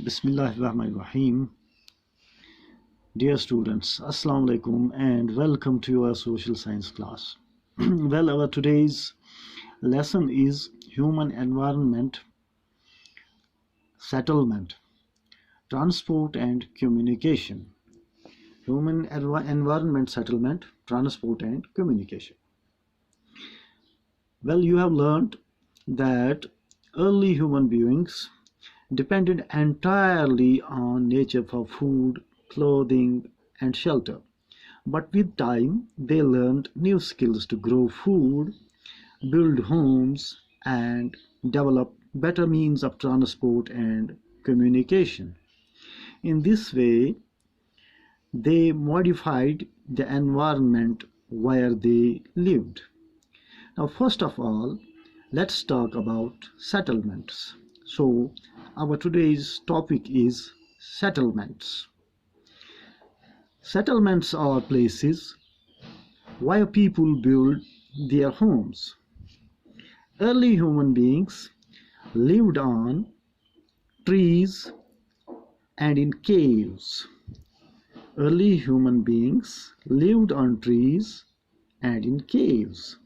Bismillahirrahmanirrahim. Dear students, Assalamu alaikum and welcome to your social science class. Well, our today's lesson is human environment, settlement, transport and communication. Human environment, settlement, transport and communication. Well, you have learned that early human beings depended entirely on nature for food, clothing, and shelter. But with time, they learned new skills to grow food, build homes, and develop better means of transport and communication. In this way, they modified the environment where they lived. Now, first of all, let's talk about settlements. So, our today's topic is settlements. Settlements are places where people build their homes. Early human beings lived on trees and in caves. Early human beings lived on trees and in caves.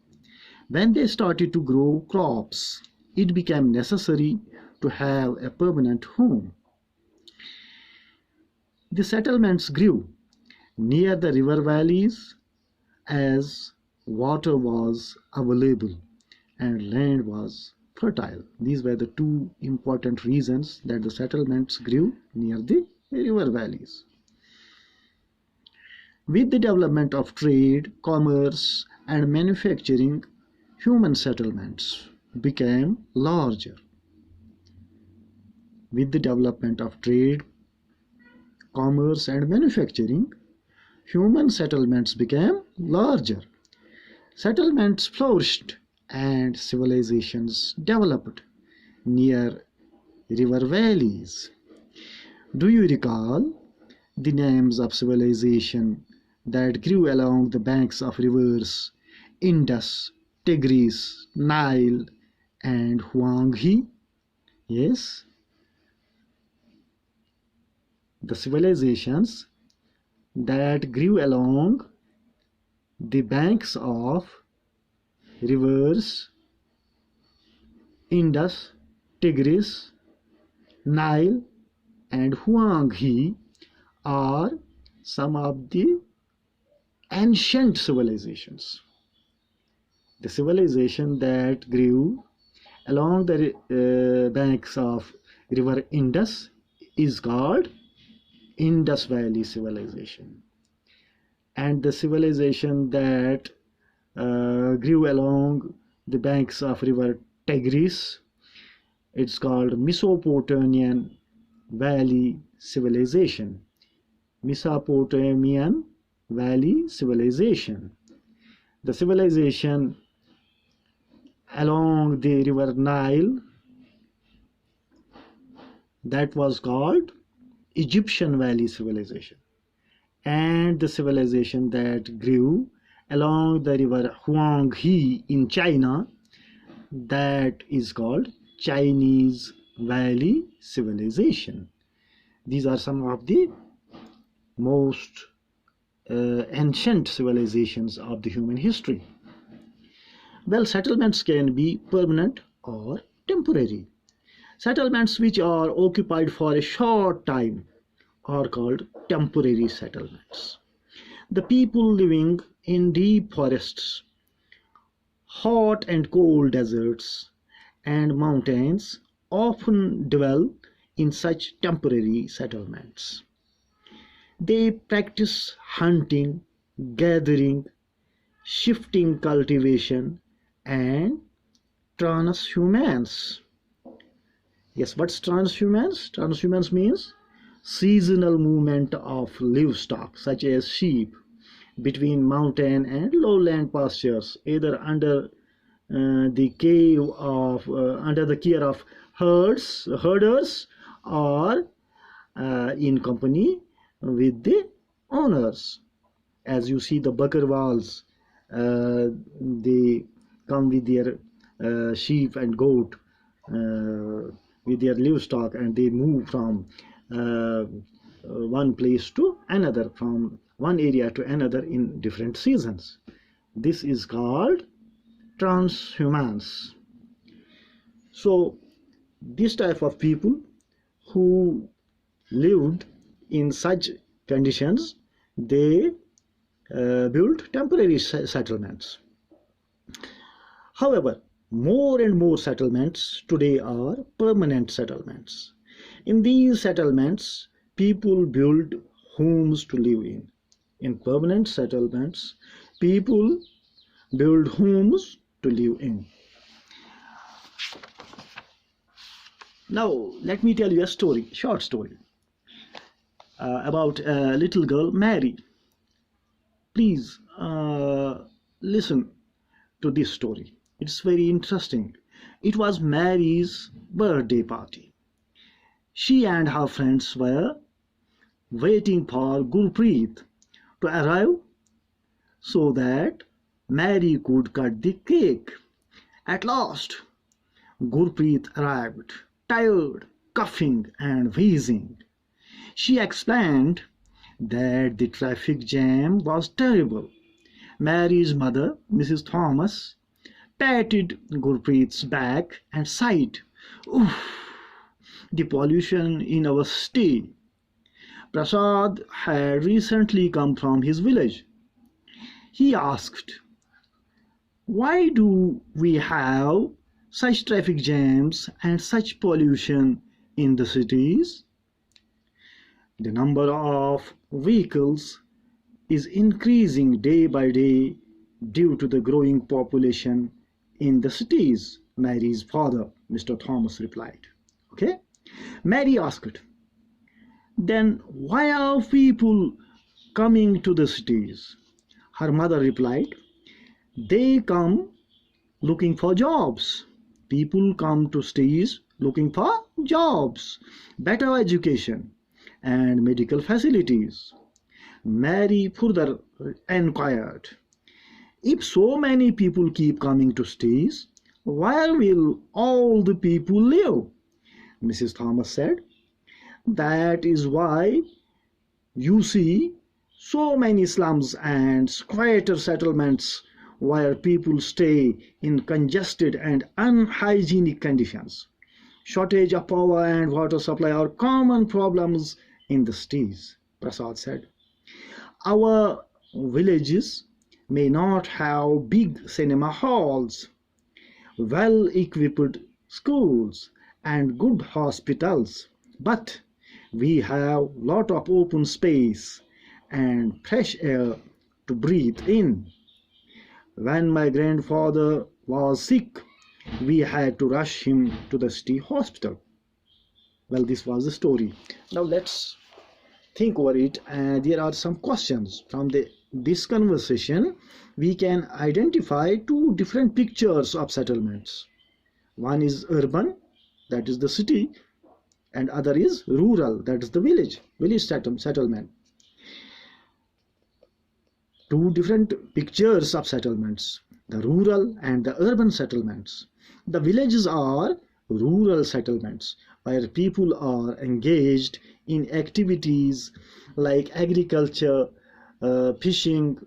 When they started to grow crops, it became necessary to have a permanent home. The settlements grew near the river valleys as water was available and land was fertile. These were the two important reasons that the settlements grew near the river valleys. With the development of trade, commerce, and manufacturing, human settlements became larger. With the development of trade, commerce, and manufacturing, human settlements became larger. Settlements flourished and civilizations developed near river valleys. Do you recall the names of civilization that grew along the banks of rivers Indus, Tigris, Nile, and Huanghe? Yes, the civilizations that grew along the banks of rivers Indus, Tigris, Nile, and Huanghe are some of the ancient civilizations. The civilization that grew along the banks of river Indus is called Indus Valley civilization, and the civilization that grew along the banks of river Tigris, it's called Mesopotamian Valley civilization. Mesopotamian Valley civilization. The civilization along the river Nile, that was called Egyptian Valley civilization, and the civilization that grew along the river Huanghe in China, that is called Chinese Valley civilization. These are some of the most ancient civilizations of the human history. Well, settlements can be permanent or temporary. Settlements which are occupied for a short time are called temporary settlements. The people living in deep forests, hot and cold deserts, and mountains often dwell in such temporary settlements. They practice hunting, gathering, shifting cultivation, and transhumance. Yes, what's transhumance? Transhumance means seasonal movement of livestock such as sheep between mountain and lowland pastures, either under the care of herders, or in company with the owners. As you see, the Bakarwals, they come with their sheep and goat with their livestock, and they move from one place to another, from one area to another in different seasons. This is called transhumance. So this type of people who lived in such conditions, they built temporary settlements. However, more and more settlements today are permanent settlements. In these settlements, people build homes to live in. In permanent settlements, people build homes to live in. Now, let me tell you a story, short story, about a little girl, Mary. Please listen to this story. It's very interesting. It was Mary's birthday party. She and her friends were waiting for Gurpreet to arrive so that Mary could cut the cake. At last, Gurpreet arrived, tired, coughing and wheezing. She explained that the traffic jam was terrible. Mary's mother, Mrs. Thomas, patted Gurpreet's back and sighed, "Oof, the pollution in our city." Prasad had recently come from his village. He asked, "Why do we have such traffic jams and such pollution in the cities?" The number of vehicles is increasing day by day due to the growing population in the cities, Mary's father, Mr. Thomas, replied. Okay? Mary asked, "Then why are people coming to the cities?" Her mother replied, "They come looking for jobs. People come to cities looking for jobs, better education, and medical facilities." Mary further inquired, "If so many people keep coming to cities, where will all the people live?" Mrs. Thomas said, "That is why you see so many slums and squatter settlements where people stay in congested and unhygienic conditions. Shortage of power and water supply are common problems in the cities," Prasad said. "Our villages may not have big cinema halls, well-equipped schools, and good hospitals, but we have lot of open space and fresh air to breathe in. When my grandfather was sick, we had to rush him to the city hospital." Well, this was the story. Now let's think over it, and there are some questions from this conversation. We can identify two different pictures of settlements. One is urban, that is the city, and other is rural, that is the village settlement. Two different pictures of settlements, the rural and the urban settlements. The villages are rural settlements where people are engaged in activities like agriculture, fishing,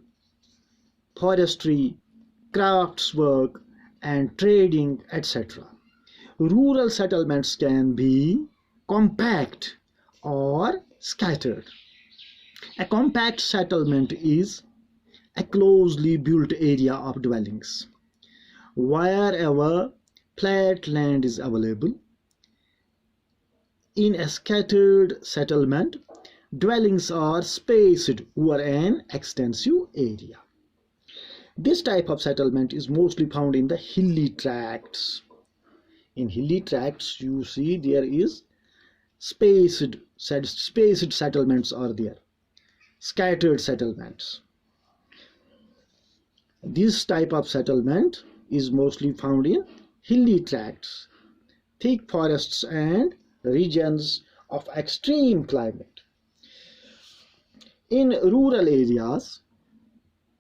forestry, crafts work, and trading, etc. Rural settlements can be compact or scattered. A compact settlement is a closely built area of dwellings. Wherever flat land is available, in a scattered settlement, dwellings are spaced over an extensive area. This type of settlement is mostly found in the hilly tracts. In hilly tracts, you see there is spaced settlements are there, scattered settlements. This type of settlement is mostly found in hilly tracts, thick forests, and regions of extreme climate. In rural areas,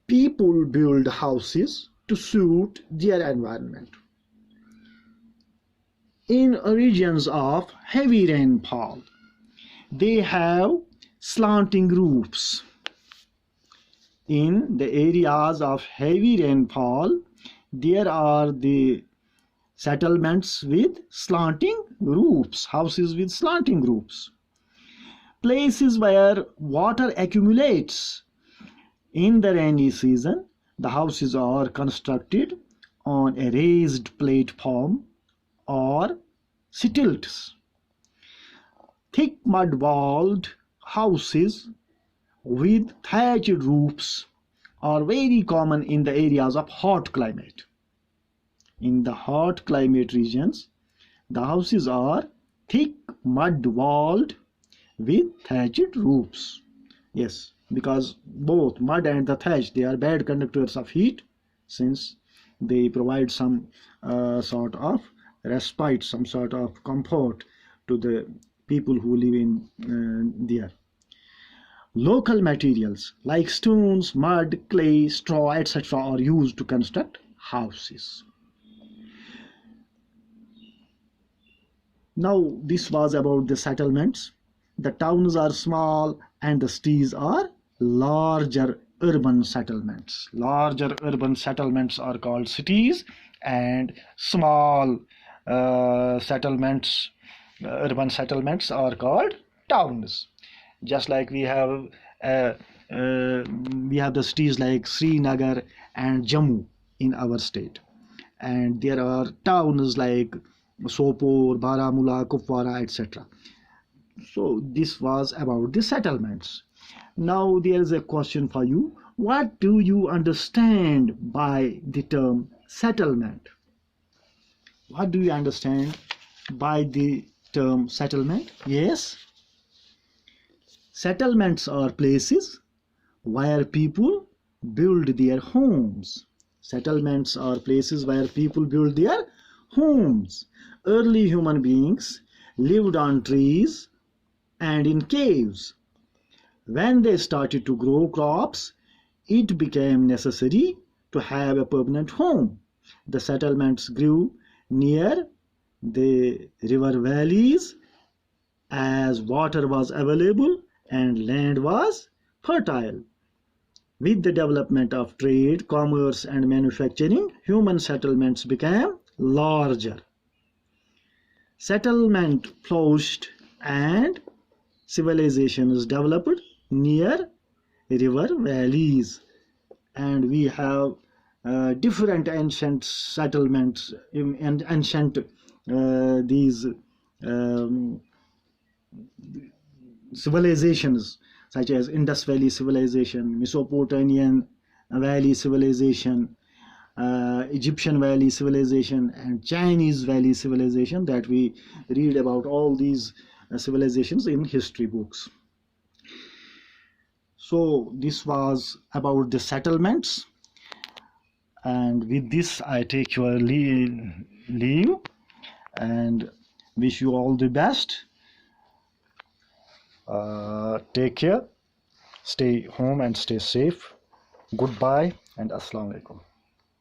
people build houses to suit their environment. In regions of heavy rainfall, they have slanting roofs. In the areas of heavy rainfall, there are the settlements with slanting roofs, houses with slanting roofs. Places where water accumulates in the rainy season, the houses are constructed on a raised platform or stilts. Thick mud-walled houses with thatched roofs are very common in the areas of hot climate. In the hot climate regions, the houses are thick mud-walled with thatched roofs. Yes, because both mud and the thatch, they are bad conductors of heat, since they provide some sort of respite, some sort of comfort to the people who live in there. Local materials like stones, mud, clay, straw, etc. are used to construct houses. Now, this was about the settlements. The towns are small and the cities are larger urban settlements. Larger urban settlements are called cities, and small settlements, urban settlements are called towns. Just like we have the cities like Srinagar and Jammu in our state, and there are towns like Sopore, Baramulla, Kupwara, etc. So this was about the settlements. Now there is a question for you. What do you understand by the term settlement? What do you understand by the term settlement? Yes, settlements are places where people build their homes. Settlements are places where people build their homes. Early human beings lived on trees and in caves. When they started to grow crops, it became necessary to have a permanent home. The settlements grew near the river valleys as water was available and land was fertile. With the development of trade, commerce, and manufacturing, human settlements became larger. Settlement flourished and civilizations developed near river valleys, and we have different ancient settlements and ancient these civilizations such as Indus Valley civilization, Mesopotamian Valley civilization, Egyptian Valley civilization, and Chinese Valley civilization, that we read about all these civilizations in history books. So this was about the settlements, and with this I take your leave and wish you all the best. Take care, stay home and stay safe. Goodbye and Assalamu alaikum.